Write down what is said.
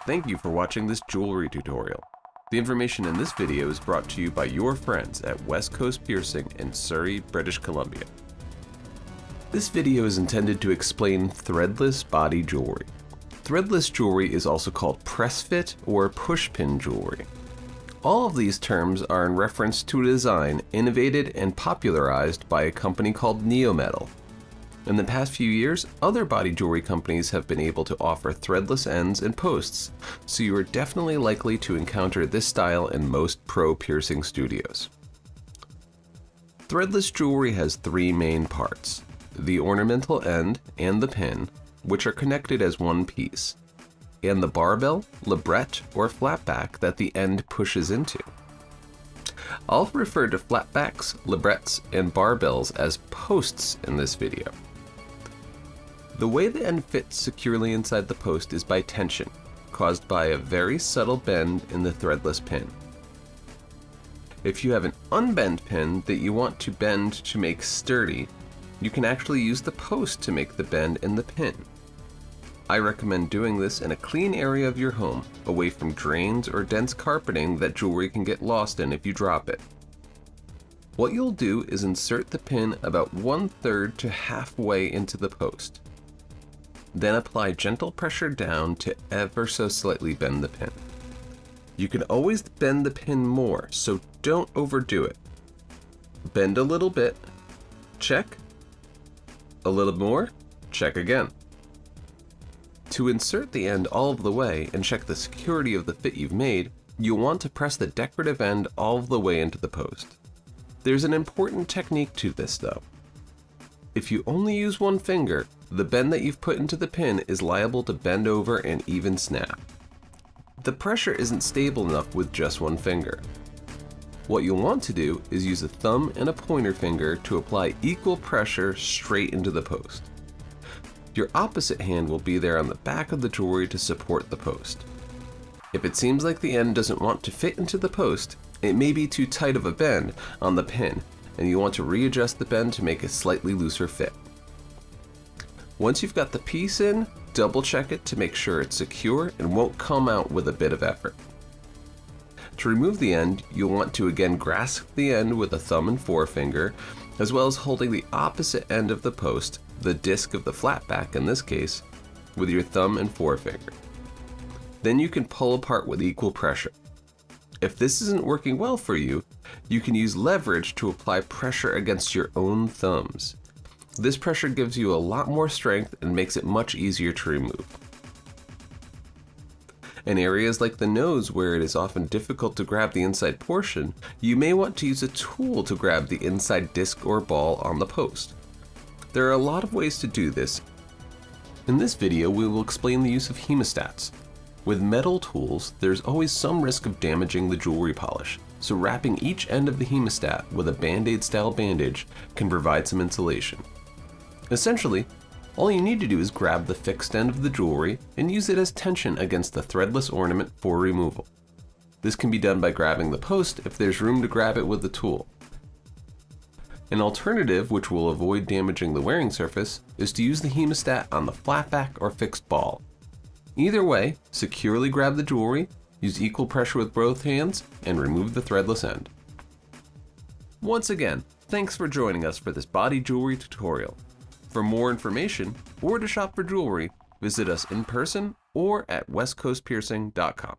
Thank you for watching this jewelry tutorial. The information in this video is brought to you by your friends at Westcoast Piercing in Surrey, British Columbia. This video is intended to explain threadless body jewelry. Threadless jewelry is also called press fit or push pin jewelry. All of these terms are in reference to a design innovated and popularized by a company called Neometal. In the past few years, other body jewelry companies have been able to offer threadless ends and posts, so you are definitely likely to encounter this style in most pro piercing studios. Threadless jewelry has three main parts: the ornamental end and the pin, which are connected as one piece, and the barbell, labret, or flatback that the end pushes into. I'll refer to flatbacks, labrets, and barbells as posts in this video. The way the end fits securely inside the post is by tension, caused by a very subtle bend in the threadless pin. If you have an unbent pin that you want to bend to make sturdy, you can actually use the post to make the bend in the pin. I recommend doing this in a clean area of your home, away from drains or dense carpeting that jewelry can get lost in if you drop it. What you'll do is insert the pin about 1/3 to halfway into the post. Then apply gentle pressure down to ever so slightly bend the pin. You can always bend the pin more, so don't overdo it. Bend a little bit, check. A little more, check again. To insert the end all of the way and check the security of the fit you've made, you'll want to press the decorative end all of the way into the post. There's an important technique to this though. If you only use one finger, the bend that you've put into the pin is liable to bend over and even snap. The pressure isn't stable enough with just one finger. What you'll want to do is use a thumb and a pointer finger to apply equal pressure straight into the post. Your opposite hand will be there on the back of the jewelry to support the post. If it seems like the end doesn't want to fit into the post, it may be too tight of a bend on the pin, and you want to readjust the bend to make a slightly looser fit. Once you've got the piece in, double check it to make sure it's secure and won't come out with a bit of effort. To remove the end, you'll want to again grasp the end with a thumb and forefinger, as well as holding the opposite end of the post, the disc of the flatback in this case, with your thumb and forefinger. Then you can pull apart with equal pressure. If this isn't working well for you, you can use leverage to apply pressure against your own thumbs. This pressure gives you a lot more strength and makes it much easier to remove. In areas like the nose where it is often difficult to grab the inside portion, you may want to use a tool to grab the inside disc or ball on the post. There are a lot of ways to do this. In this video, we will explain the use of hemostats. With metal tools, there's always some risk of damaging the jewelry polish, so wrapping each end of the hemostat with a band-aid style bandage can provide some insulation. Essentially, all you need to do is grab the fixed end of the jewelry and use it as tension against the threadless ornament for removal. This can be done by grabbing the post if there's room to grab it with the tool. An alternative, which will avoid damaging the wearing surface, is to use the hemostat on the flatback or fixed ball. Either way, securely grab the jewelry, use equal pressure with both hands, and remove the threadless end. Once again, thanks for joining us for this body jewelry tutorial. For more information or to shop for jewelry, visit us in person or at westcoastpiercing.com.